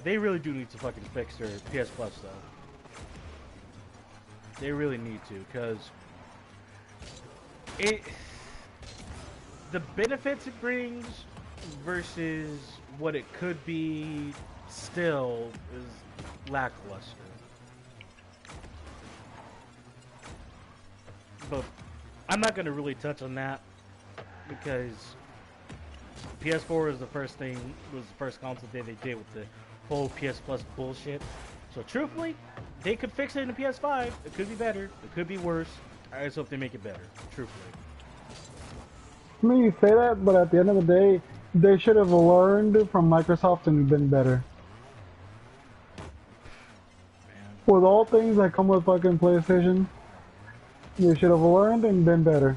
They really do need to fucking fix their PS Plus though. They really need to, because the benefits it brings versus what it could be still is lackluster. But I'm not gonna really touch on that because PS4 was the first console that they did with the whole PS Plus bullshit. So truthfully, they could fix it in the PS5. It could be better. It could be worse. I just hope they make it better. Truthfully. I mean, you say that, but at the end of the day, they should have learned from Microsoft and been better. Man. With all things that come with fucking PlayStation, they should have learned and been better.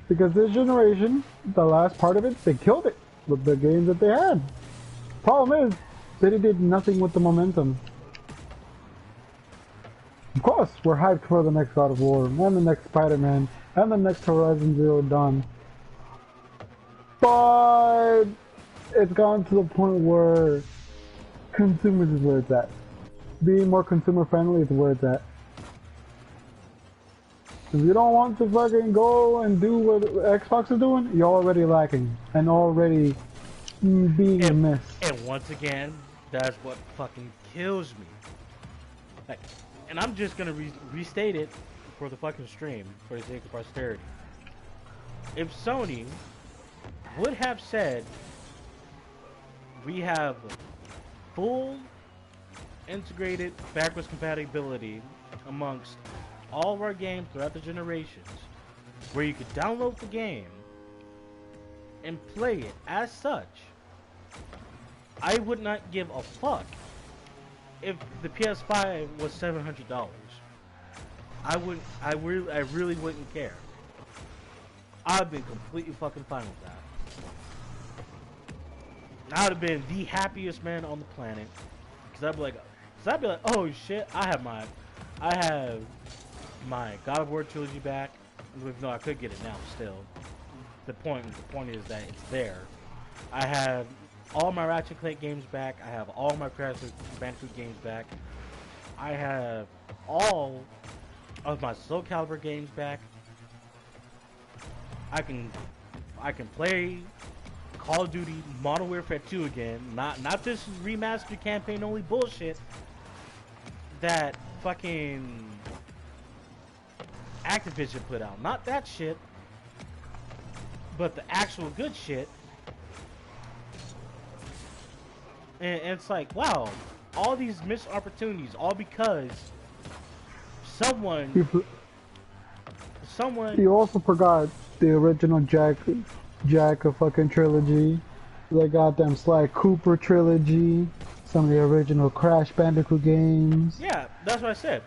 Because this generation, the last part of it, they killed it with the games that they had. Problem is, they did nothing with the momentum. Of course, we're hyped for the next God of War, and the next Spider-Man, and the next Horizon Zero Dawn. But it's gone to the point where consumers is where it's at. Being more consumer friendly is where it's at. If you don't want to fucking go and do what Xbox is doing, you're already lacking and already being a miss. And once again, that's what fucking kills me. Like, and I'm just gonna restate it for the fucking stream, for the sake of posterity. If Sony would have said, we have full integrated backwards compatibility amongst all of our games throughout the generations, where you could download the game and play it as such, I would not give a fuck if the PS5 was $700. I really wouldn't care. I'd been completely fucking fine with that. I would have been the happiest man on the planet, because I'd be like, oh shit, I have my God of War trilogy back. No, I could get it now still. The point is that it's there. I have all my Ratchet & Clank games back. I have all my Crash Bandicoot games back. I have all of my Soul Calibur games back. I can play Call of Duty Modern Warfare 2 again. Not this remastered campaign only bullshit that fucking Activision put out. Not that shit, but the actual good shit. And it's like, wow, all these missed opportunities, all because someone. You also forgot the original Jack fucking trilogy, the goddamn Sly Cooper trilogy, some of the original Crash Bandicoot games. Yeah, that's what I said.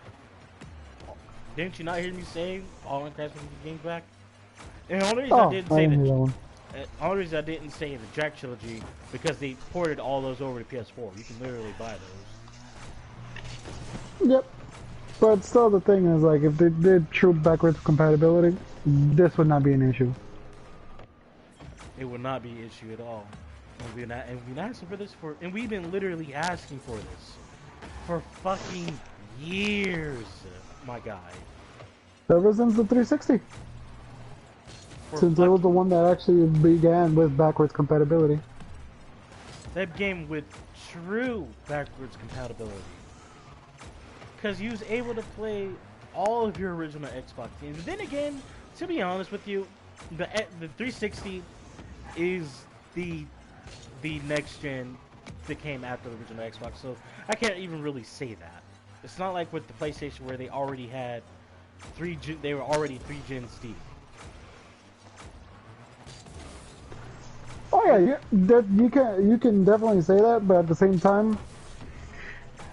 Didn't you not hear me say all my Crash Bandicoot games back? And the only reason I didn't say the only reason I didn't say the Jack trilogy because they ported all those over to PS4. You can literally buy those. Yep. But still, the thing is, like, if they did true backwards compatibility, this would not be an issue. It would not be an issue at all. And we've been asking for this and we've been literally asking for this for fucking years, my guy. Ever since the 360. Since it was the one that actually began with backwards compatibility. That game with true backwards compatibility. Because you was able to play all of your original Xbox games. But then again, to be honest with you, the 360 is the next gen that came after the original Xbox. So I can't even really say that. It's not like with the PlayStation where they already had they were already 3 gens deep. Oh yeah, you can definitely say that, but at the same time,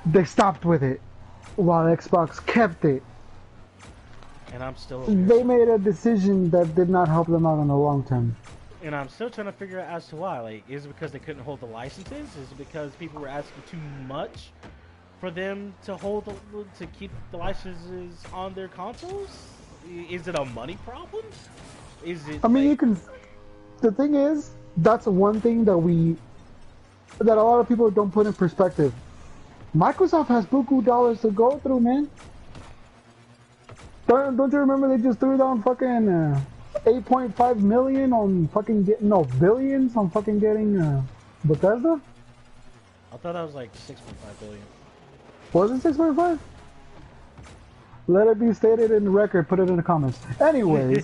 they stopped with it, while Xbox kept it. And I'm still. They made a decision that did not help them out in the long term. And I'm still trying to figure out as to why. Like, is it because they couldn't hold the licenses? Is it because people were asking too much for them to keep the licenses on their consoles? Is it a money problem? Is it? I mean, the thing is, that's one thing that we that a lot of people don't put in perspective. Microsoft has buku dollars to go through, man. Don't you remember they just threw down fucking 8.5 million on fucking billions on fucking getting Bethesda? I thought that was like 6.5 billion. Was it 6.5? Let it be stated in the record. Put it in the comments. Anyways.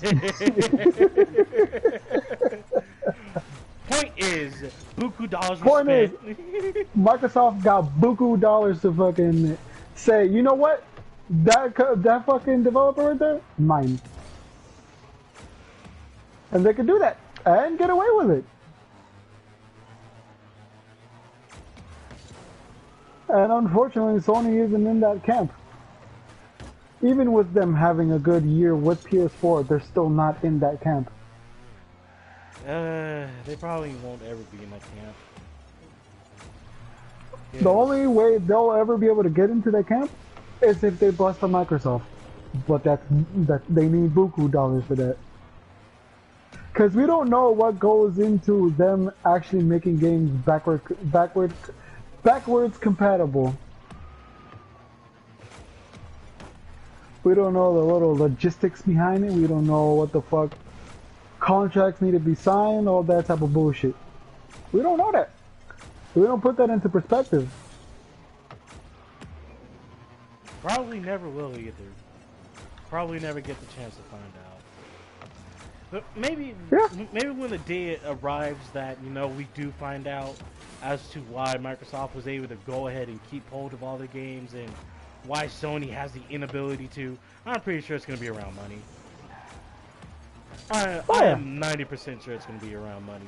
Point is, buku dollars were Point is, spent. Microsoft got buku dollars to fucking say, you know what? That fucking developer right there, mine. And they could do that and get away with it. And unfortunately, Sony isn't in that camp. Even with them having a good year with PS4, they're still not in that camp. They probably won't ever be in that camp. The only way they'll ever be able to get into that camp is if they bust on Microsoft. But that they need buku dollars for that. Because we don't know what goes into them actually making games backwards compatible. We don't know the little logistics behind it. We don't know what the fuck contracts need to be signed, all that type of bullshit. We don't know that. We don't put that into perspective. Probably never will either. Probably never get the chance to find out. But maybe when the day arrives that, you know, we do find out as to why Microsoft was able to go ahead and keep hold of all the games and why Sony has the inability to, I'm pretty sure it's going to be around money. I am 90% sure it's going to be around money.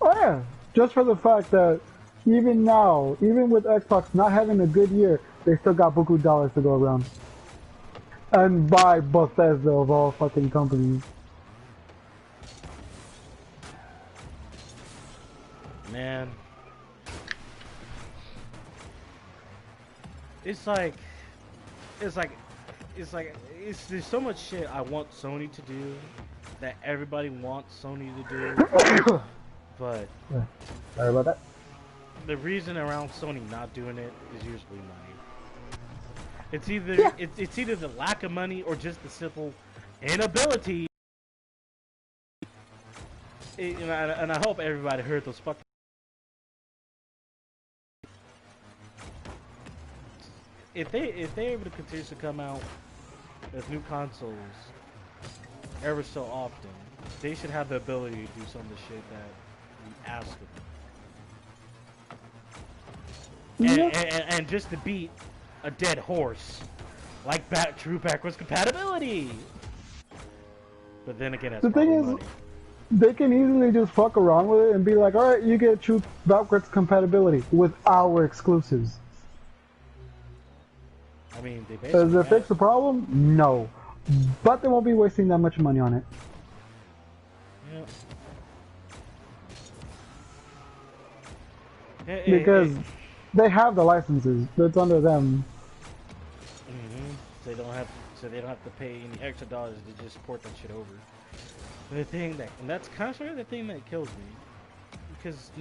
Oh yeah, just for the fact that even now, even with Xbox not having a good year, they still got buku dollars to go around. And buy Bethesda of all fucking companies. Man. There's so much shit I want Sony to do that everybody wants Sony to do, but sorry about that. The reason around Sony not doing it is usually money. It's either it's either the lack of money or just the simple inability. And I hope everybody heard those fucking. If they're able to continue to come out with new consoles ever so often, they should have the ability to do some of the shit that we ask of them. And just to beat a dead horse, like true backwards compatibility. But then again, that's the thing is, money. They can easily just fuck around with it and be like, all right, you get true backwards compatibility with our exclusives. I mean, they basically does it fix the problem? No. But they won't be wasting that much money on it. Yeah. Because they have the licenses. It's under them. So they don't have to pay any extra dollars to just port that shit over. The thing that, and that's kind of the thing that kills me, because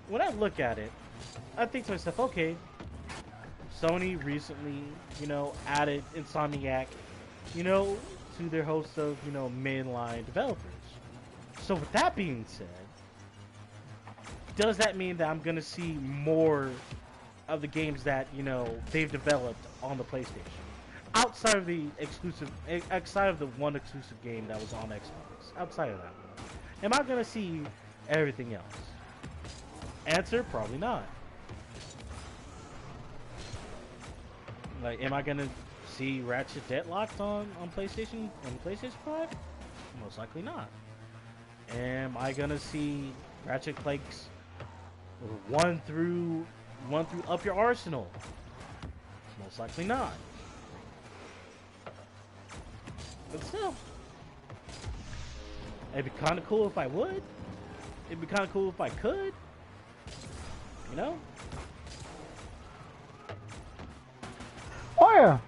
when I look at it, I think to myself, okay, Sony recently, you know, added Insomniac, you know, to their host of, you know, mainline developers. So with that being said, does that mean that I'm gonna see more of the games that, you know, they've developed on the PlayStation? Outside of the one exclusive game that was on Xbox. Outside of that one. Am I gonna see everything else? Answer, probably not. Like, am I gonna see Ratchet Deadlocked on PlayStation 5? Most likely not. Am I gonna see Ratchet Clanks 1 through Up Your Arsenal? Most likely not. But still, it'd be kind of cool if I would. It'd be kind of cool if I could. You know? Oh yeah.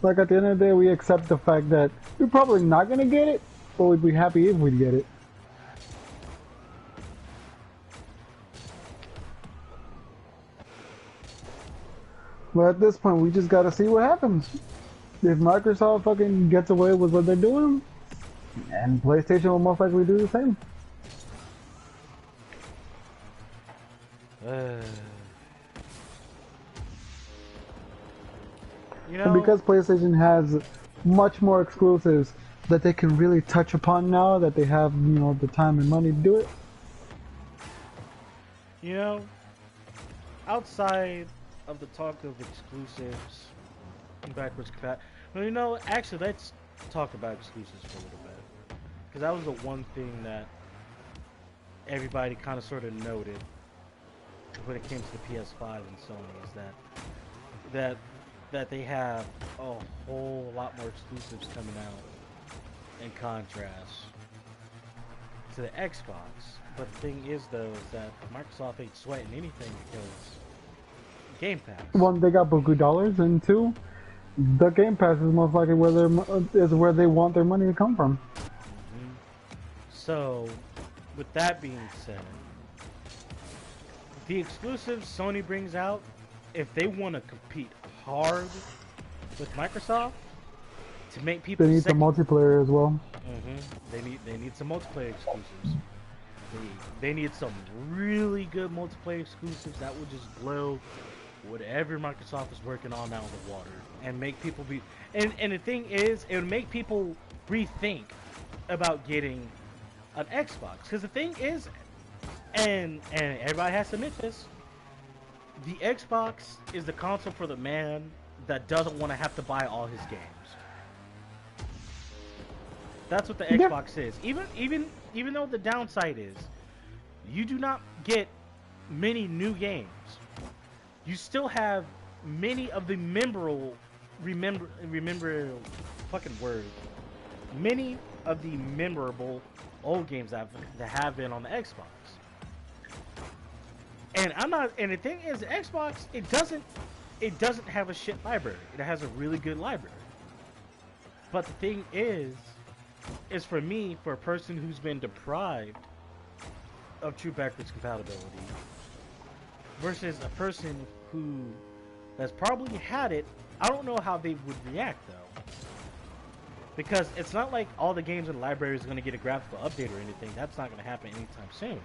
Like at the end of the day, we accept the fact that we're probably not gonna get it, but we'd be happy if we'd get it. But at this point, we just gotta see what happens. If Microsoft fucking gets away with what they're doing, and PlayStation will most likely do the same. You know, And because PlayStation has much more exclusives that they can really touch upon now that they have, you know, the time and money to do it. you know, outside of the talk of exclusives and backwards compatibility, well, you know, actually, let's talk about exclusives for a little bit, because that was the one thing that everybody kind of sort of noted when it came to the PS5 and Sony, is that they have a whole lot more exclusives coming out in contrast to the Xbox. But the thing is, though, is that Microsoft ain't sweating anything because Game Pass. One, they got buku dollars, and two, the Game Pass is most likely where they want their money to come from. Mm-hmm. So, with that being said, the exclusives Sony brings out, if they want to compete hard with Microsoft to make people, they need some multiplayer as well. They need some multiplayer exclusives. They need some really good multiplayer exclusives that will just blow whatever Microsoft is working on out of the water and make people be. And the thing is, it would make people rethink about getting an Xbox, because the thing is, and everybody has to admit this, the Xbox is the console for the man that doesn't want to have to buy all his games. That's what the Xbox is. Even though the downside is, you do not get many new games. You still have many of the many of the memorable old games that have been on the Xbox. And the thing is, the Xbox, it doesn't have a shit library. It has a really good library. But the thing is for me, for a person who's been deprived of true backwards compatibility versus a person who has probably had it, I don't know how they would react though. Because it's not like all the games in the library is going to get a graphical update or anything. That's not going to happen anytime soon.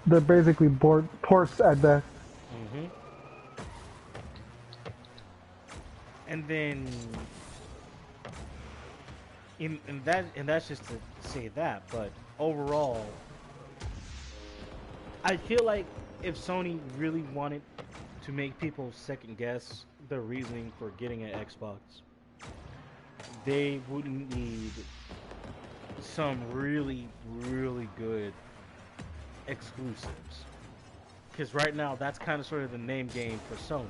They're basically ports at best. And then, and that's just to say that. But overall, I feel like if Sony really wanted to make people second guess the reasoning for getting an Xbox, they wouldn't need some really, really good exclusives. Because right now, that's kind of sort of the name game for Sony,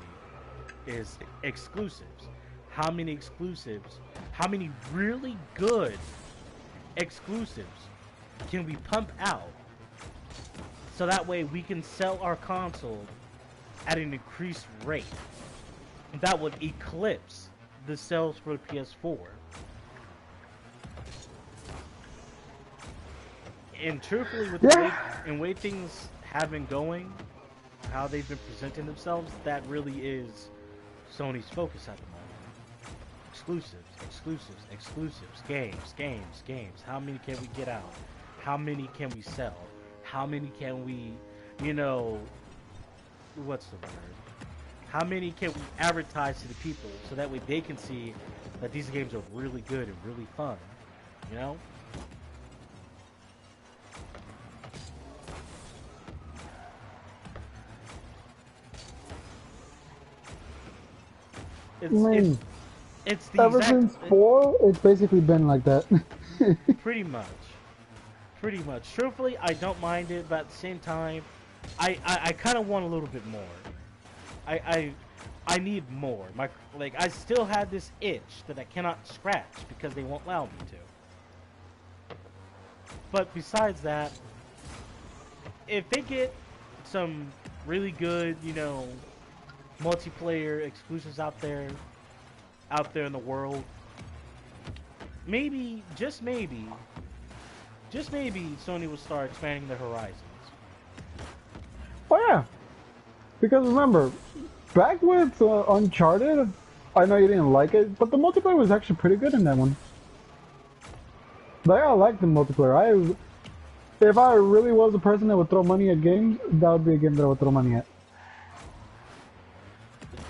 is exclusives. How many exclusives, how many really good exclusives can we pump out so that way we can sell our console at an increased rate that would eclipse the sales for the PS4? And truthfully, with the way things have been going, how they've been presenting themselves, that really is Sony's focus at the moment. Exclusives, games. How many can we get out? How many can we sell? How many can we, what's the word? How many can we advertise to the people so that way they can see that these games are really good and really fun, It's the ever since 4, it's basically been like that. Pretty much. Truthfully, I don't mind it, but at the same time, I kind of want a little bit more. I need more. I still have this itch that I cannot scratch because they won't allow me to. But besides that, if they get some really good, multiplayer exclusives out there in the world, maybe, just maybe, Sony will start expanding their horizons. Oh yeah, because remember, back with Uncharted, I know you didn't like it, but the multiplayer was actually pretty good in that one. Like, I like the multiplayer. If I really was a person that would throw money at games, that would be a game that I would throw money at.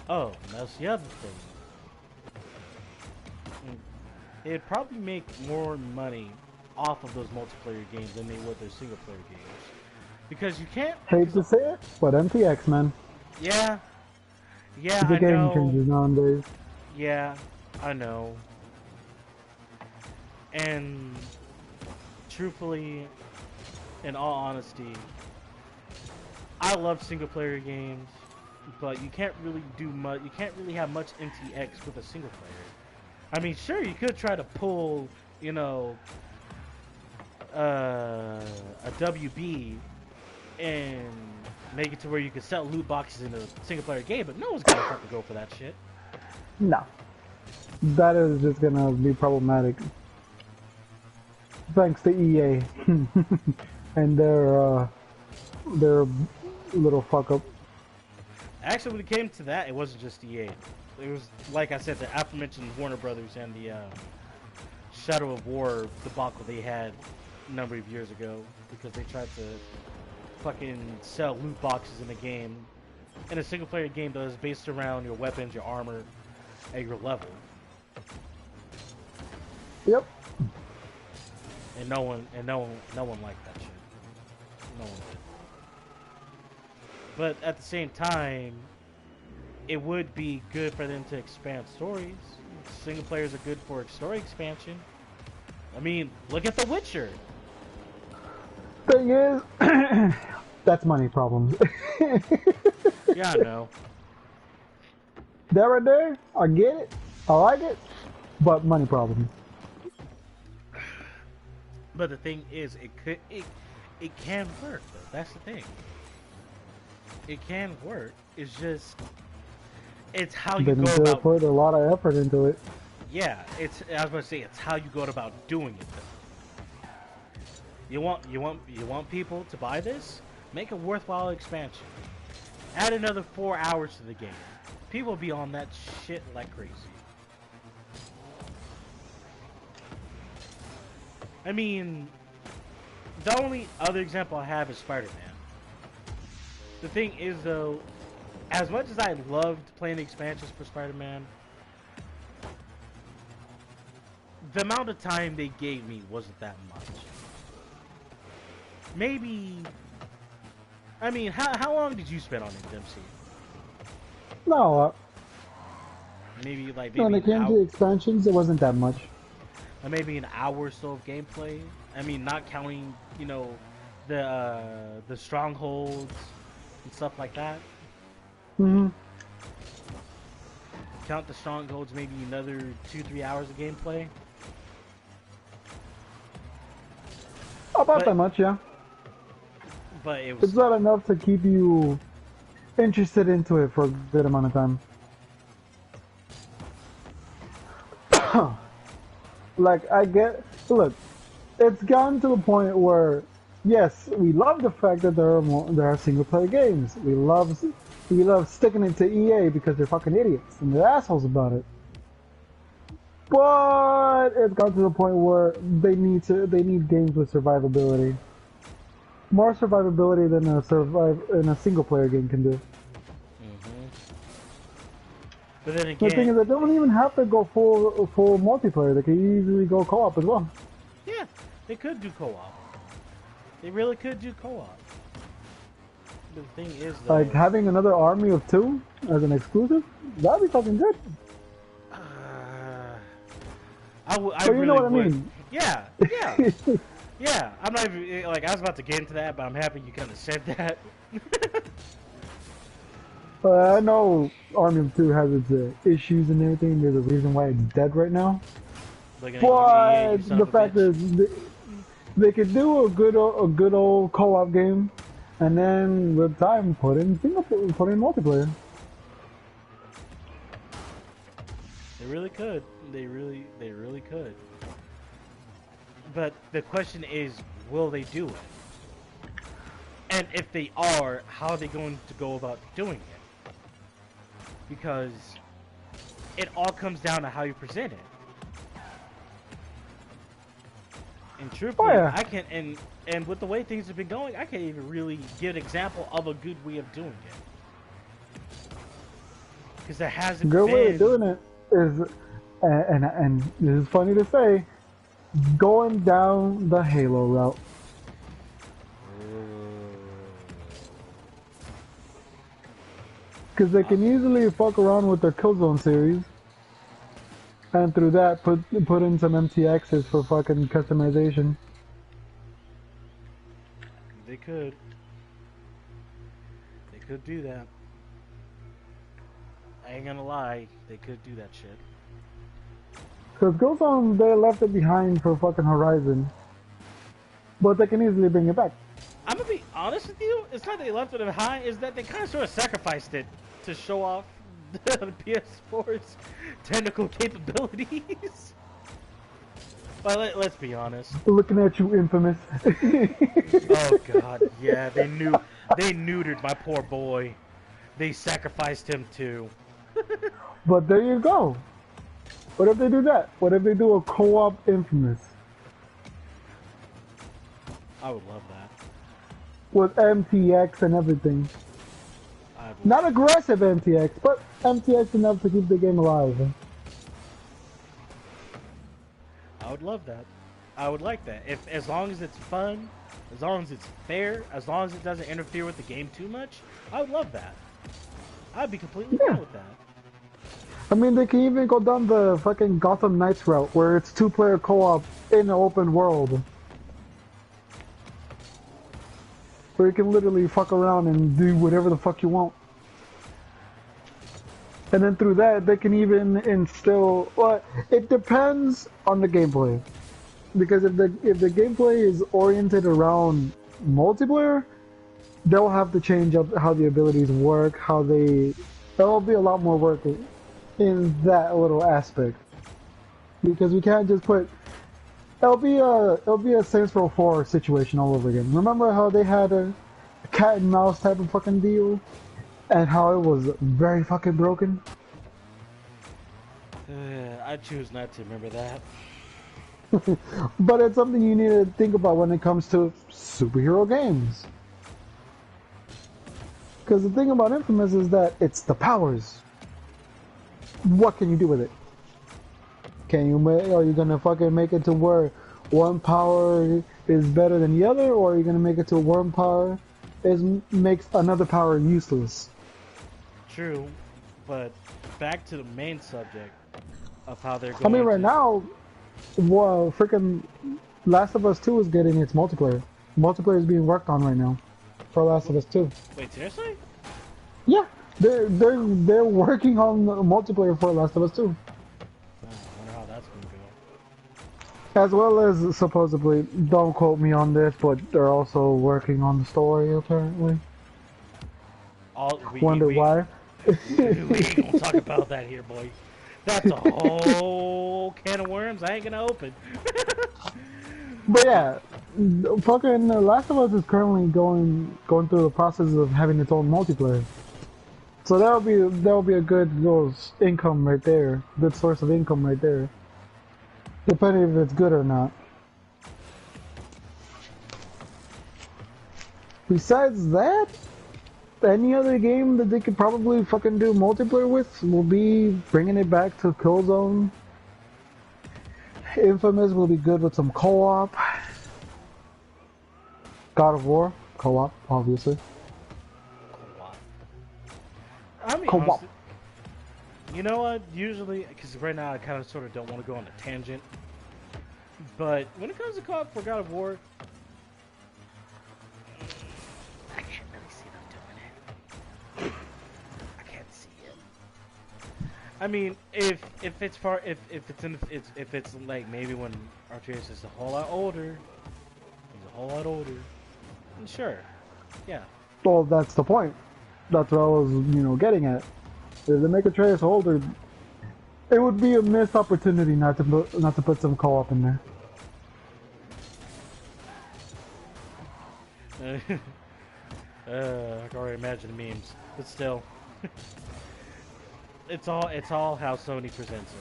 Oh, that's the other thing. It'd probably make more money off of those multiplayer games than they would their single player games. Because you can't... Hate to say it, but MTX, man. Yeah. Yeah, The I game know. changes nowadays. Yeah, I know. And truthfully, in all honesty, I love single player games, but you can't really do much. You can't really have much MTX with a single player. I mean, sure, you could try to pull, you know, a WB and make it to where you can sell loot boxes in a single player game, but no one's gonna fucking go for that shit. No. That is just gonna be problematic. Thanks to EA and their little fuck up. Actually, when it came to that, it wasn't just EA. It was, like I said, the aforementioned Warner Brothers and the Shadow of War debacle they had a number of years ago because they tried to fucking sell loot boxes in a game, in a single player game that was based around your weapons, your armor, and your level. Yep. And no one liked that shit. No one did. But at the same time, it would be good for them to expand stories. Single players are good for story expansion. I mean, look at The Witcher. Thing is, that's money problems. Yeah, I know. That right there, I get it, I like it, but money problems. But the thing is, it can work though. That's the thing. It can work. It's just, it's how you go about. Put a lot of effort into it. Yeah, I was going to say it's how you go about doing it though. You want people to buy this? Make a worthwhile expansion. Add another 4 hours to the game. People will be on that shit like crazy. I mean, the only other example I have is Spider-Man. The thing is though, as much as I loved playing the expansions for Spider-Man, the amount of time they gave me wasn't that much. Maybe, I mean, how long did you spend on it, Dempsey? No, Maybe when it came to expansions, it wasn't that much. Maybe an hour or so of gameplay. I mean, not counting, you know, the strongholds and stuff like that. Mm-hmm. Count the strongholds, maybe another 2-3 hours of gameplay. About that much, yeah. But it was. It's not enough to keep you interested into it for a good amount of time. Like, I get, look, it's gotten to the point where, yes, we love the fact that there are single player games. We love sticking it to EA because they're fucking idiots and they're assholes about it. But it's gotten to the point where they need games with survivability. More survivability than a single player game can do. But then again, the thing is, they don't even have to go full multiplayer. They can easily go co-op as well. Yeah, they could do co-op. They really could do co-op. The thing is, though, like having another army of 2 as an exclusive, that'd be fucking good. I so you really know what would. I mean? Yeah, yeah, yeah. I'm not even like I was about to get into that, but I'm happy you kind of said that. I know Army of 2 has its issues and everything. There's a reason why it's dead right now. But the fact is, they could do a good old co-op game, and then with time put in multiplayer. They really could. They really could. But the question is, will they do it? And if they are, how are they going to go about doing it? Because it all comes down to how you present it. And truthfully, I can't, and with the way things have been going, I can't even really give an example of a good way of doing it. Because there hasn't been... Good way of doing it is, and this is funny to say, going down the Halo route. Because they can easily fuck around with their Killzone series, and through that put in some MTXs for fucking customization. They could. They could do that. I ain't gonna lie, they could do that shit. Because Killzone, they left it behind for fucking Horizon, but they can easily bring it back. I'm gonna be honest with you, it's not that they left it behind, it's that they kind of sort of sacrificed it to show off the PS4's technical capabilities. But let's be honest. Looking at you, Infamous. Oh god, yeah, they neutered my poor boy. They sacrificed him too. But there you go. What if they do that? What if they do a co-op Infamous? I would love that. With MTX and everything. Not aggressive MTX, but MTX enough to keep the game alive. I would love that. I would like that. If as long as it's fun, as long as it's fair, as long as it doesn't interfere with the game too much, I would love that. I'd be completely fine with that. I mean, they can even go down the fucking Gotham Knights route, where it's 2-player co-op in an open world. Where you can literally fuck around and do whatever the fuck you want. And then through that, they can even instill... Well, it depends on the gameplay. Because if the gameplay is oriented around multiplayer, they'll have to change up how the abilities work, how they... There'll be a lot more work in that little aspect. Because we can't just put... It'll be a Saints Row 4 situation all over again. Remember how they had a cat and mouse type of fucking deal? And how it was very fucking broken? I choose not to remember that. But it's something you need to think about when it comes to superhero games. Because the thing about Infamous is that it's the powers. What can you do with it? Are you gonna fucking make it to where one power is better than the other, or are you gonna make it to one power makes another power useless? True, but back to the main subject of how they're going. I mean, right now, well, freaking Last of Us 2 is getting its multiplayer. Multiplayer is being worked on right now for Last of Us 2. Wait, seriously? Yeah, they're working on the multiplayer for Last of Us 2. I wonder how that's gonna go. As well as supposedly, don't quote me on this, but they're also working on the story apparently. Wonder why? We ain't gonna talk about that here, boy. That's a whole can of worms I ain't gonna open. But yeah, fucking Last of Us is currently going through the process of having its own multiplayer. So that'll be a good income right there, good source of income right there. Depending if it's good or not. Besides that, any other game that they could probably fucking do multiplayer with will be bringing it back to Killzone. Infamous will be good with some co-op. God of War, co-op, obviously. I mean, honestly, you know what? Usually, because right now I kind of sort of don't want to go on a tangent. But when it comes to co-op for God of War, I can't really see them doing it. I can't see it. I mean, if it's like maybe when Arceus is a whole lot older, then sure, yeah. Well, that's the point. That's what I was, getting at. If they make Atreus older, it would be a missed opportunity not to put some co-op in there. I can already imagine the memes, but still, it's all how Sony presents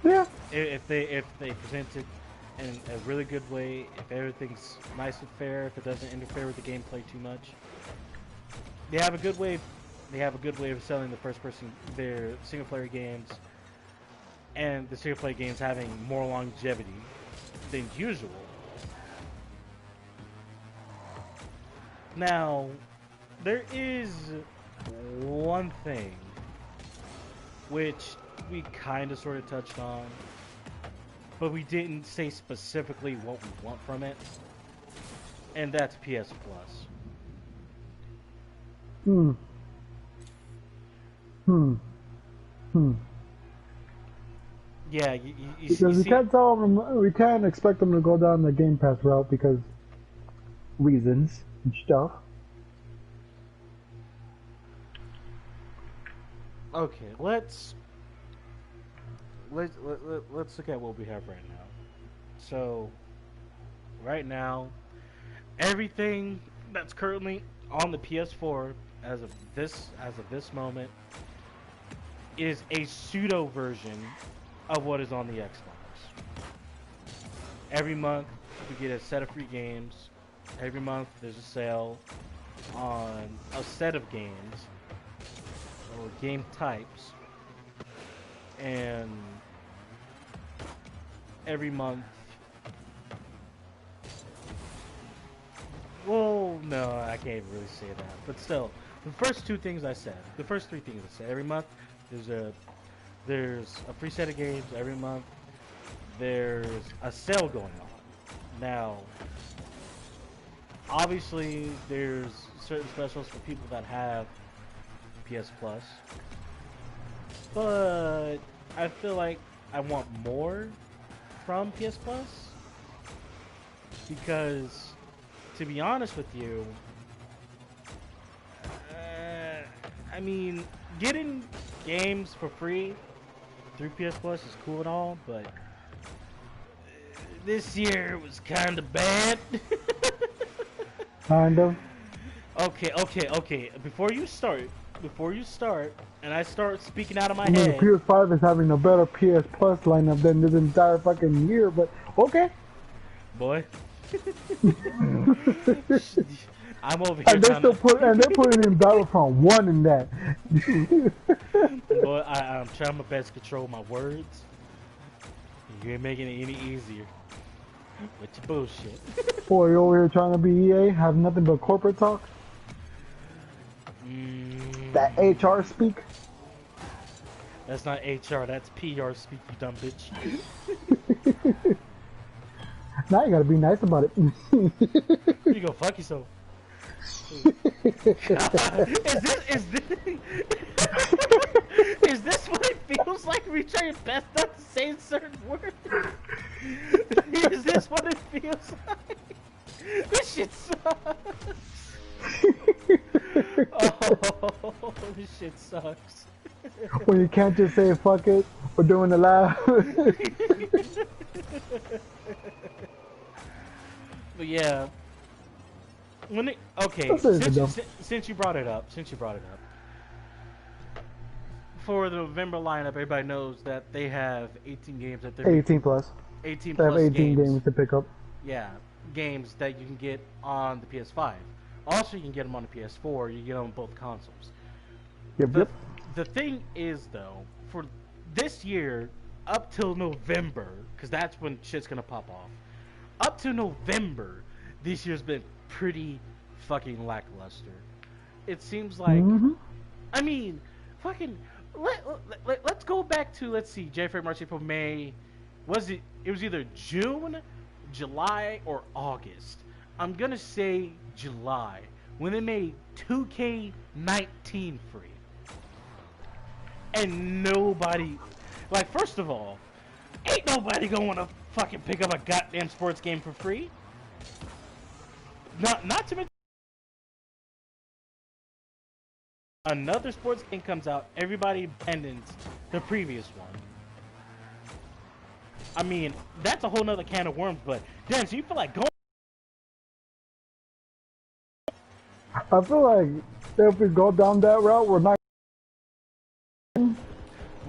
Yeah. it. If they present it in a really good way, if everything's nice and fair, if it doesn't interfere with the gameplay too much, they have a good way. They have a good way of selling their single player games, and the single player games having more longevity than usual. Now, there is one thing which we kind of sort of touched on, but we didn't say specifically what we want from it, and that's PS Plus. Hmm. Hmm. Hmm. Yeah, Because you we see, can't tell them, we can't expect them to go down the Game Pass route because reasons and stuff. okay, let's look at what we have right now. So, right now, everything that's currently on the PS4 as of this moment is a pseudo version of what is on the Xbox. Every month you get a set of free games. Every month there's a sale on a set of games or game types, and every month. Well, no, I can't really say that. But still, the first two things I said, the first three things I said, every month there's a free set of games. Every month there's a sale going on. Now, obviously, there's certain specials for people that have PS Plus, but I feel like I want more from PS Plus because, to be honest with you, I mean, getting games for free through PS Plus is cool and all, but this year was kind of bad. Kind of. Okay. Before you start, and I start speaking out of my I mean, the head. PS5 is having a better PS Plus lineup than this entire fucking year, but okay. Boy. I'm over here And they trying still to. and they're putting in Battlefront 1 in that. Boy, I'm trying my best to control my words. You ain't making it any easier with your bullshit. Boy, you over here trying to be EA, have nothing but corporate talk. That HR speak. That's not HR, that's PR speak, you dumb bitch. Now you gotta be nice about it. You go fuck yourself. Is this what it feels like when you try your best not to say certain words? Is this what it feels like? This shit sucks. Oh, this shit sucks. When you can't just say fuck it, we're doing the laugh. But yeah, since you brought it up, for the November lineup, everybody knows that they have 18 games that they're 18 plus. 18 They have plus 18 games to pick up. Yeah, games that you can get on the PS5. Also, you can get them on the PS4. You get them on both consoles. Yep. The thing is, though, for this year, up till November, because that's when shit's gonna pop off. Up to November, this year's been pretty fucking lackluster. It seems like, I mean, fucking, let's go back to, let's see, January, March, April, May. It was either June, July, or August. I'm gonna say July, when they made 2K19 free. And nobody, like, first of all, ain't nobody gonna wanna fucking pick up a goddamn sports game for free. Not to mention, another sports game comes out, everybody abandons the previous one. I mean, that's a whole nother can of worms, but damn, so you feel like going I feel like if we go down that route, we're not.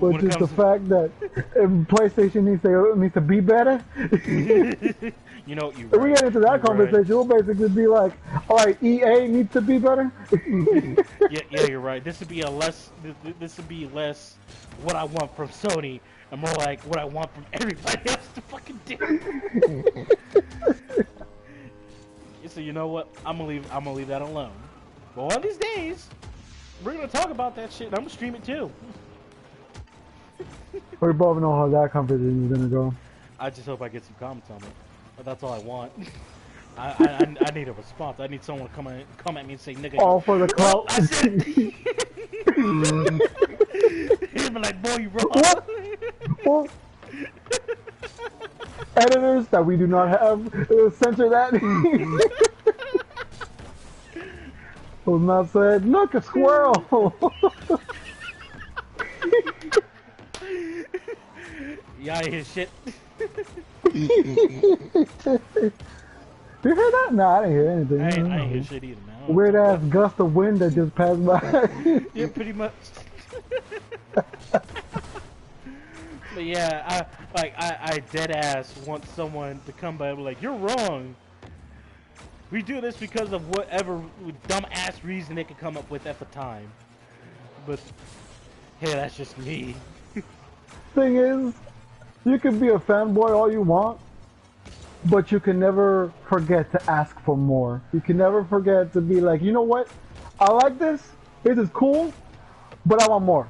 When Which it is the comes fact that PlayStation needs to be better. to, you know, you're If we right. get into that You're right. conversation, we'll basically be like, all right, EA needs to be better. Yeah, yeah, you're right. This would be a less. This would be less what I want from Sony, and more like what I want from everybody else to fucking do. So you know what? I'm gonna leave. I'm gonna leave that alone. But one of these days, we're gonna talk about that shit, and I'm gonna stream it too. We both know how that conversation is gonna go. I just hope I get some comments on it. But that's all I want. I need a response. I need someone to come at me and say, "Nigga, All for the well, clout. I said." He'd be like, "Boy, you wrong." What? What? Editors that we do not have, censor that. Was not said. Look, a squirrel. Yeah, I hear shit. You hear that? No, I didn't hear anything. I ain't hear shit either, man. Weird ass gust of wind that just passed by. Yeah, pretty much. But yeah, I dead ass want someone to come by and be like, "You're wrong. We do this because of whatever dumb ass reason they could come up with at the time." But hey, that's just me. Thing is, you can be a fanboy all you want, but you can never forget to ask for more. You can never forget to be like, you know what? I like this. This is cool, but I want more.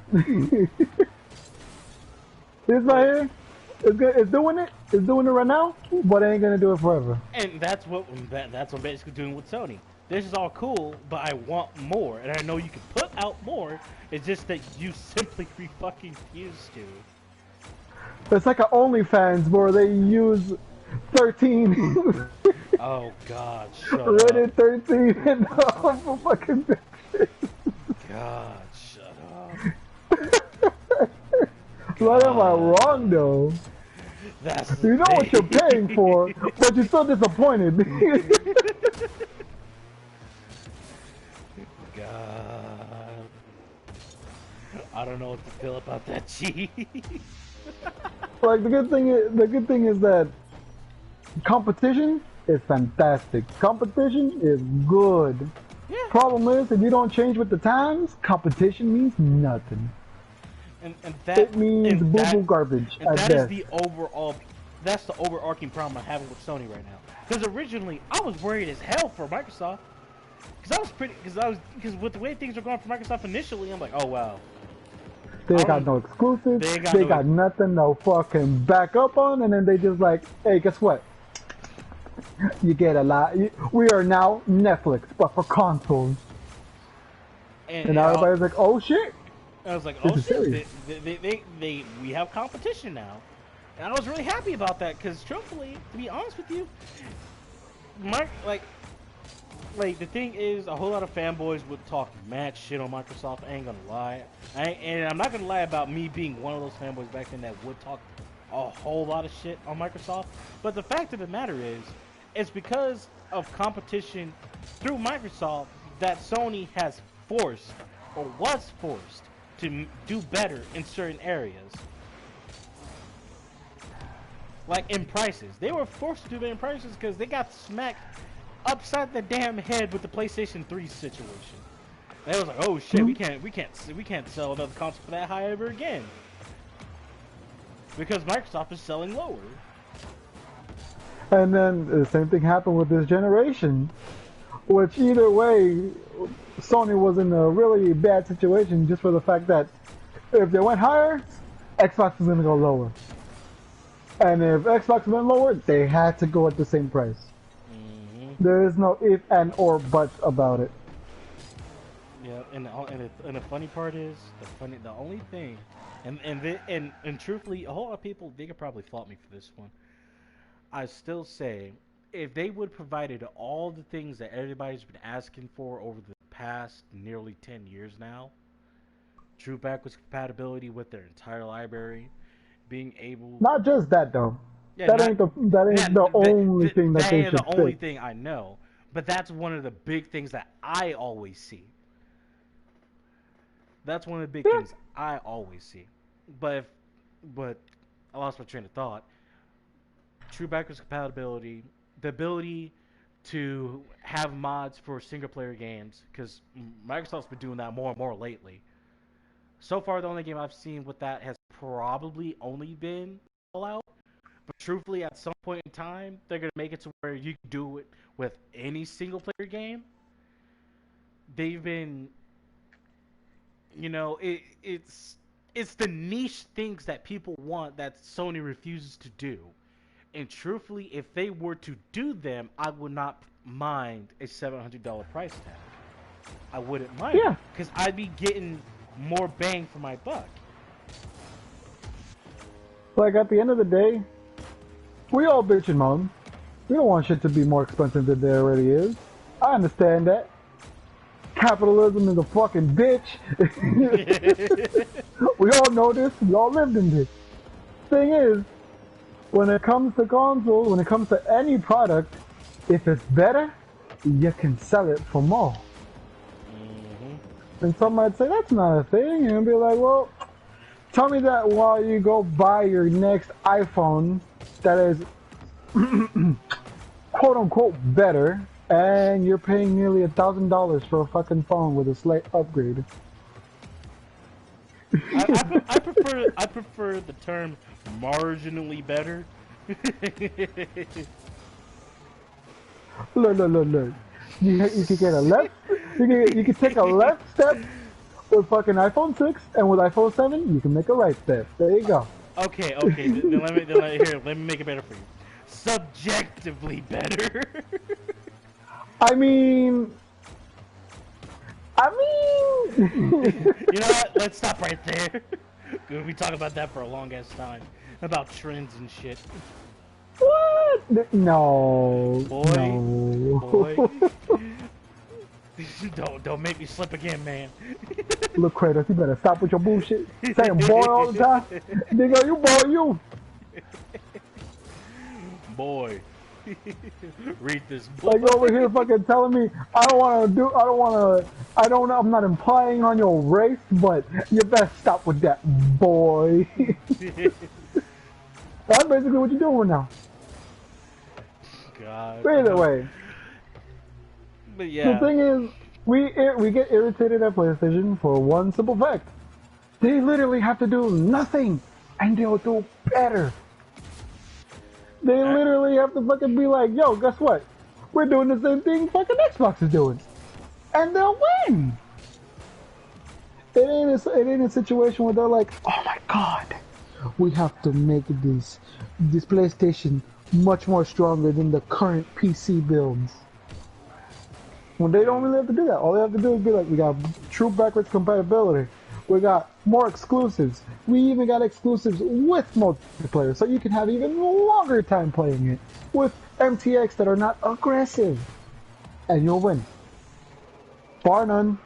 This right here, it's good. It's doing it. It's doing it right now, but it ain't gonna do it forever. And that's what I'm basically doing with Sony. This is all cool, but I want more, and I know you can put out more. It's just that you simply fucking refuse to. It's like an OnlyFans where they use 13. Oh God, shut up. Rated 13 and for fucking bitches. God, shut up. What am I wrong though? That's You know what you're paying for, but you're still disappointed. God, I don't know what to feel about that, G. Like the good thing is that competition is fantastic. Competition is good. Yeah. Problem is, if you don't change with the times, competition means nothing. And that It means boo-boo garbage And at that is best. the overall. That's the overarching problem I'm having with Sony right now. Because originally I was worried as hell for Microsoft. Because with the way things were going for Microsoft initially, I'm like, oh wow. They got no exclusives. They got nothing to fucking back up on, and then they just like, hey, guess what? You get a lot. We are now Netflix, but for consoles. And now everybody's like, oh shit. I was like, oh shit, we have competition now. And I was really happy about that, because truthfully, to be honest with you, the thing is, a whole lot of fanboys would talk mad shit on Microsoft. I ain't gonna lie. And I'm not gonna lie about me being one of those fanboys back then that would talk a whole lot of shit on Microsoft. But the fact of the matter is, it's because of competition through Microsoft that Sony has forced, or was forced, to do better in certain areas. Like in prices. They were forced to do better in prices because they got smacked upside the damn head with the PlayStation 3 situation. They was like, oh shit, we can't sell another console for that high ever again. Because Microsoft is selling lower. And then the same thing happened with this generation, which either way, Sony was in a really bad situation just for the fact that if they went higher, Xbox was going to go lower. And if Xbox went lower, they had to go at the same price. There is no if and or buts about it. Yeah, and the funny part is the only thing, and truthfully, a whole lot of people they could probably fault me for this one. I still say if they would provided all the things that everybody's been asking for over the past nearly 10 years now, true backwards compatibility with their entire library, being able Not just that though. yeah, That ain't the only thing that they should the only fix. thing I know. But that's one of the big things that I always see. That's one of the big Yeah. things I always see. But if, but I lost my train of thought. True backwards compatibility, the ability to have mods for single player games, because Microsoft's been doing that more and more lately. So far, the only game I've seen with that has probably only been Fallout. But truthfully, at some point in time, they're gonna make it to where you can do it with any single player game. They've been, it's the niche things that people want that Sony refuses to do. And truthfully, if they were to do them, I would not mind a $700 price tag. I wouldn't mind Yeah. it because I'd be getting more bang for my buck. Like, at the end of the day, we all bitch and moan. We don't want shit to be more expensive than it already is. I understand that. Capitalism is a fucking bitch. We all know this. We all lived in this. Thing is, when it comes to consoles, when it comes to any product, if it's better, you can sell it for more. Mm-hmm. And some might say that's not a thing, and be like, well, tell me that while you go buy your next iPhone that is quote unquote better, and you're paying nearly $1,000 for a fucking phone with a slight upgrade. I prefer the term marginally better. Look. You can get a left. You can take a left step with fucking iPhone 6, and with iPhone 7, you can make a right step. There you go. Okay. Then let me make it better for you. Subjectively better. I mean. You know what? Let's stop right there. We talk about that for a long ass time about trends and shit. What? No. Boy. Don't make me slip again, man. Look, Kratos, you better stop with your bullshit. Saying boy all the time. Nigga, you. Boy. Read this book. Like over here fucking telling me I'm not implying on your race, but you better stop with that, boy. That's basically what you're doing now. God. But either way. But yeah. The thing is, we get irritated at PlayStation for one simple fact. They literally have to do nothing, and they'll do better. They literally have to fucking be like, yo, guess what? We're doing the same thing fucking Xbox is doing. And they'll win. It ain't a situation where they're like, oh my god, we have to make this PlayStation much more stronger than the current PC builds. When they don't really have to do that. All they have to do is be like, we got true backwards compatibility. We got more exclusives. We even got exclusives with multiplayer, so you can have even longer time playing it with MTX that are not aggressive, and you'll win. Bar none.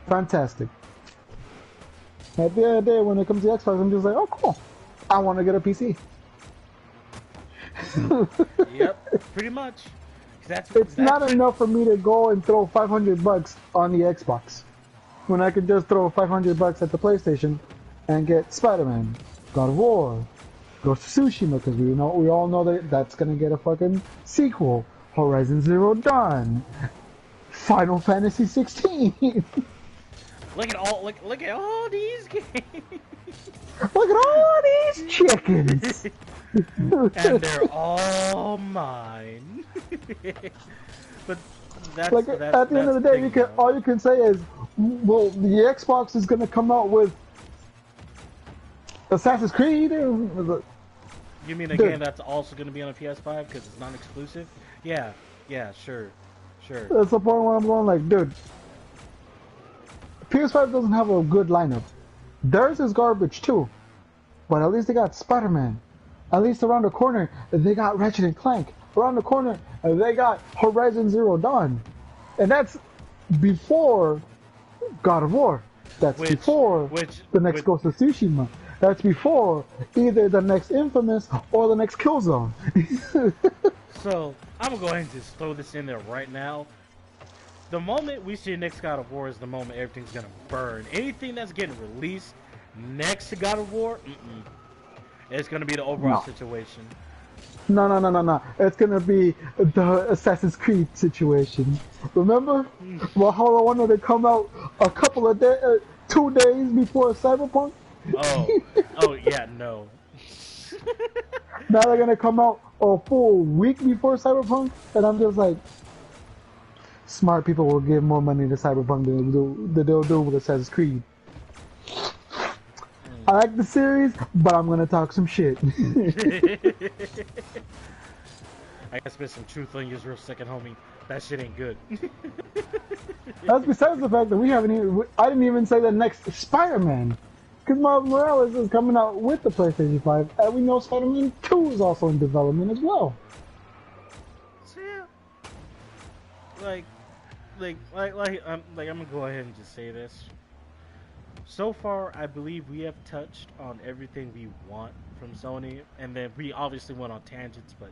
Fantastic. At the end of the day, when it comes to Xbox, I'm just like, oh cool, I want to get a PC. Yep, pretty much. It's not enough for me to go and throw $500 on the Xbox when I could just throw $500 at the PlayStation and get Spider-Man, God of War, Ghost of Tsushima, because we all know that that's gonna get a fucking sequel, Horizon Zero Dawn, Final Fantasy 16. Look at all these games. Look at all these chickens. And they're all mine. But that's like at the end of the day, all you can say is, well, the Xbox is gonna come out with Assassin's Creed. You mean a game that's also gonna be on a PS5 because it's non-exclusive? Yeah, sure. That's the point where I'm going like, dude, PS5 doesn't have a good lineup. Theirs is garbage too, but at least they got Spider-Man. At least around the corner, they got Ratchet and Clank. Around the corner, they got Horizon Zero Dawn. And that's before God of War. That's before the next Ghost of Tsushima. That's before either the next Infamous or the next Killzone. So I'm gonna go ahead and just throw this in there right now. The moment we see next God of War is the moment everything's gonna burn. Anything that's getting released next to God of War, it's gonna be the overall No. situation. No. It's gonna be the Assassin's Creed situation. Remember? Well, how when they come out a couple of days, 2 days before Cyberpunk? Oh, oh yeah, no. Now they're gonna come out a full week before Cyberpunk, and I'm just like, smart people will give more money to Cyberpunk than they'll do with Assassin's Creed. I like the series, but I'm gonna talk some shit. I gotta spit some truth on you real second, homie. That shit ain't good. That's besides the fact that we haven't even. I didn't even say the next Spider-Man, because Miles Morales is coming out with the PlayStation 5, and we know Spider-Man 2 is also in development as well. So yeah, I'm gonna go ahead and just say this. So far, I believe we have touched on everything we want from Sony, and then we obviously went on tangents, but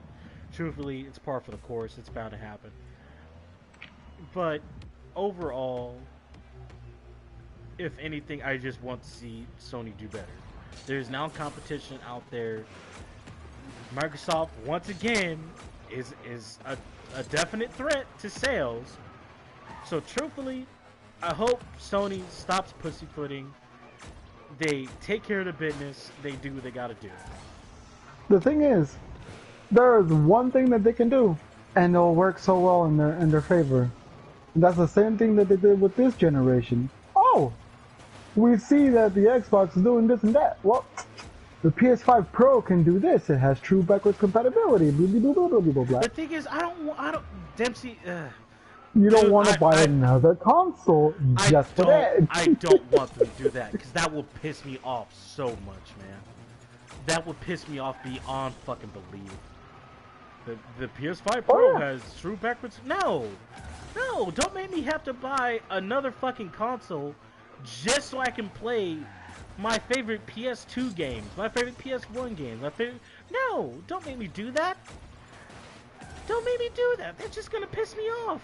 truthfully, it's par for the course. It's bound to happen. But overall, if anything, I just want to see Sony do better. There's now competition out there. Microsoft, once again, is a definite threat to sales. So truthfully, I hope Sony stops pussyfooting. They take care of the business. They do what they gotta do. The thing is, there is one thing that they can do, and it'll work so well in their favor. And that's the same thing that they did with this generation. Oh, we see that the Xbox is doing this and that. Well, the PS5 Pro can do this. It has true backwards compatibility. Blah, blah, blah, blah, blah, blah. The thing is, I don't, Dempsey. You don't Dude, want to buy another console just for that. I don't want them to do that, because that will piss me off so much, man. That would piss me off beyond fucking belief. The PS5 Pro has true backwards. No, don't make me have to buy another fucking console just so I can play my favorite PS2 games, my favorite PS1 games, my favorite. No, don't make me do that. Don't make me do that. That's just gonna piss me off.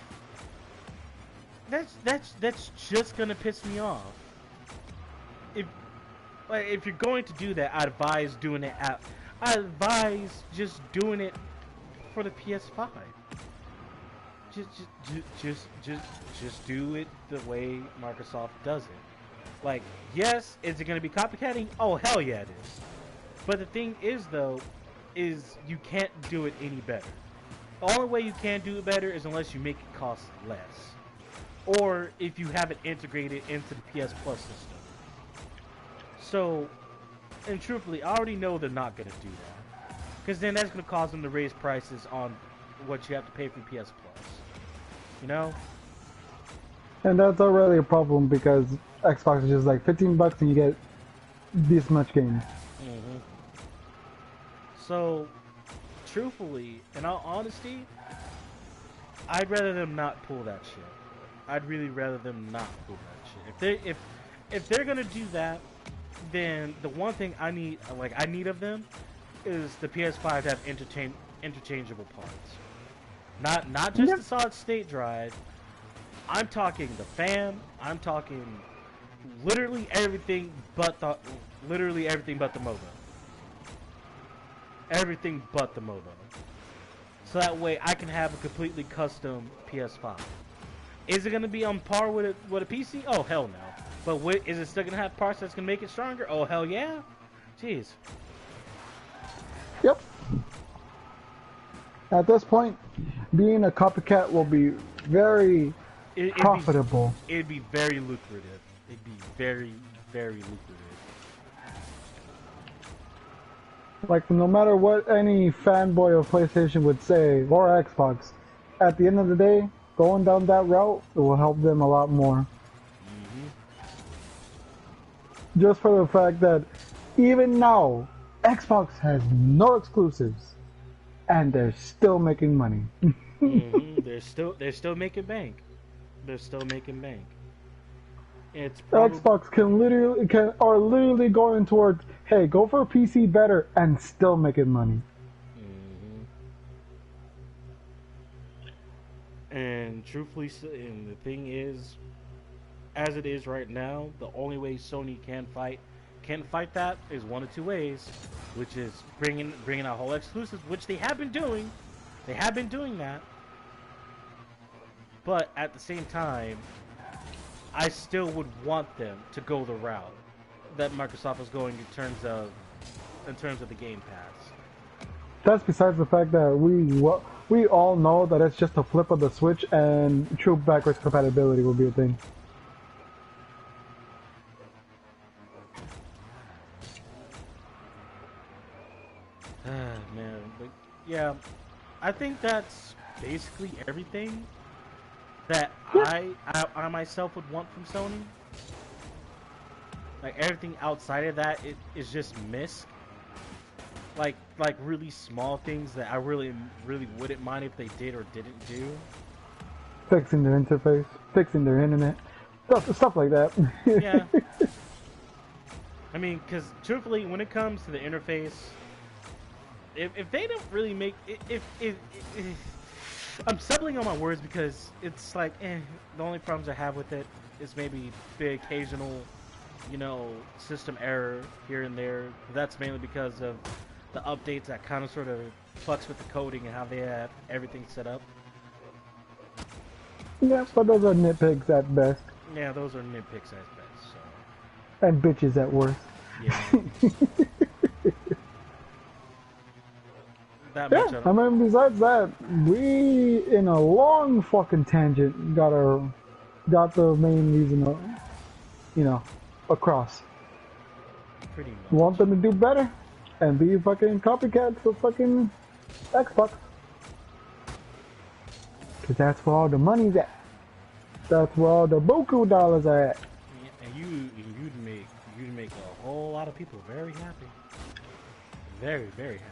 That's just gonna piss me off. If you're going to do that, I advise doing it I advise just doing it for the PS5. Just do it the way Microsoft does it. Like, yes, is it gonna be copycatting? Oh hell yeah it is. But the thing is though, is you can't do it any better. The only way you can do it better is unless you make it cost less. Or if you have it integrated into the PS Plus system. So, and truthfully, I already know they're not going to do that. Because then that's going to cause them to raise prices on what you have to pay for PS Plus. You know? And that's already a problem because Xbox is just like $15 and you get this much game. So, truthfully, in all honesty, I'd rather them not pull that shit. I'd really rather them not pull that shit. If they're gonna do that, then the one thing I need of them is the PS5 to have interchangeable parts. Not just the solid state drive. I'm talking the fan. I'm talking literally everything but the motor. Everything but the motor. So that way I can have a completely custom PS5. Is it going to be on par with a PC? Oh, hell no. But is it still going to have parts that's going to make it stronger? Oh, hell yeah. Jeez. Yep. At this point, being a copycat will be very profitable. It'd be very lucrative. It'd be very, very lucrative. Like, no matter what any fanboy of PlayStation would say, or Xbox, at the end of the day, going down that route, it will help them a lot more. Just for the fact that even now, Xbox has no exclusives, and they're still making money. They're still making bank. They're still making bank. It's Xbox are literally going towards, hey, go for a PC better and still making money. And truthfully, and the thing is, as it is right now, the only way Sony can fight that is one of two ways, which is bringing out whole exclusives, which they have been doing. They have been doing that, but at the same time, I still would want them to go the route that Microsoft is going in terms of the Game Pass. That's besides the fact that we all know that it's just a flip of the switch and true backwards compatibility will be a thing. Man, but yeah, I think that's basically everything that I myself would want from Sony. Like everything outside of that, it is just missed. Like really small things that I really wouldn't mind if they did or didn't do. Fixing their interface, fixing their internet, stuff like that. Yeah. I mean, because truthfully, when it comes to the interface, if they don't really make if I'm stumbling on my words because it's like the only problems I have with it is maybe the occasional, system error here and there. That's mainly because of the updates that kind of sort of fucks with the coding and how they have everything set up. Yeah, but those are nitpicks at best. Yeah, those are nitpicks at best. So. And bitches at worst. Yeah. Yeah, I mean, besides that, we, in a long fucking tangent, got the main reason, across. Pretty much. Want them to do better and be fucking copycats of fucking Xbox. Cause that's where all the money's at. That's where all the buku dollars are at. Yeah, and you'd make a whole lot of people very happy. Very, very happy.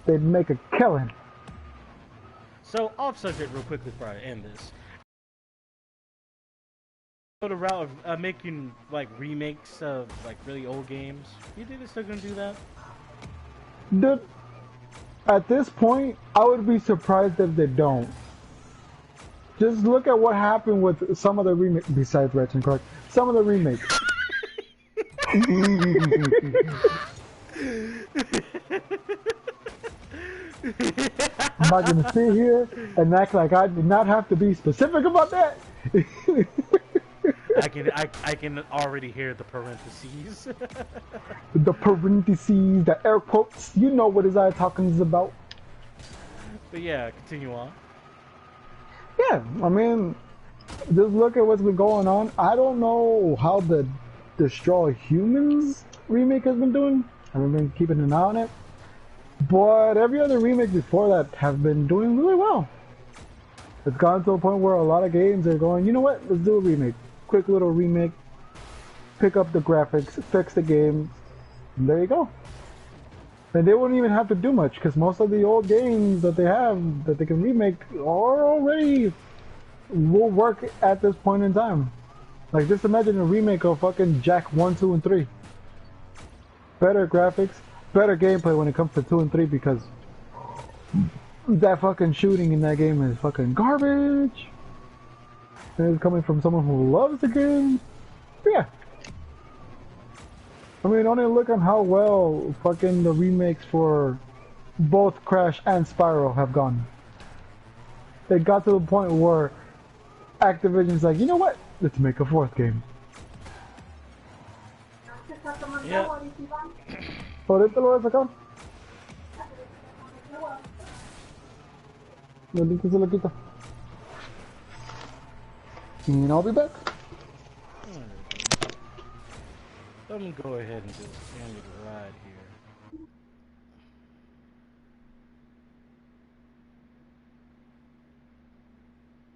They'd make a killing. So, off subject real quickly before I end this. Go the route of making like remakes of like really old games. You think they're still gonna do that? Dude, at this point, I would be surprised if they don't. Just look at what happened with some of the remakes, besides Ratchet and Clank, some of the remakes. I'm not gonna sit here and act like I did not have to be specific about that. I can already hear the parentheses. The parentheses, the air quotes. You know what his eye talking is about. But yeah, continue on. Yeah, I mean, just look at what's been going on. I don't know how the Destroy Humans remake has been doing. I haven't been keeping an eye on it. But every other remake before that have been doing really well. It's gotten to a point where a lot of games are going, you know what, let's do a remake. Quick little remake, pick up the graphics, fix the game, and there you go. And they wouldn't even have to do much, because most of the old games that they have, that they can remake, will work at this point in time. Like, just imagine a remake of fucking Jack 1, 2, and 3. Better graphics, better gameplay when it comes to 2 and 3, because that fucking shooting in that game is fucking garbage. And it's coming from someone who loves the game. Yeah. I mean, only look on how well fucking the remakes for both Crash and Spyro have gone. It got to the point where Activision's like, you know what? Let's make a 4th game. Yeah. ¿Ahorita lo voy a sacar? Ahorita se lo quita. And I'll be back. Let me go ahead and just end the ride here.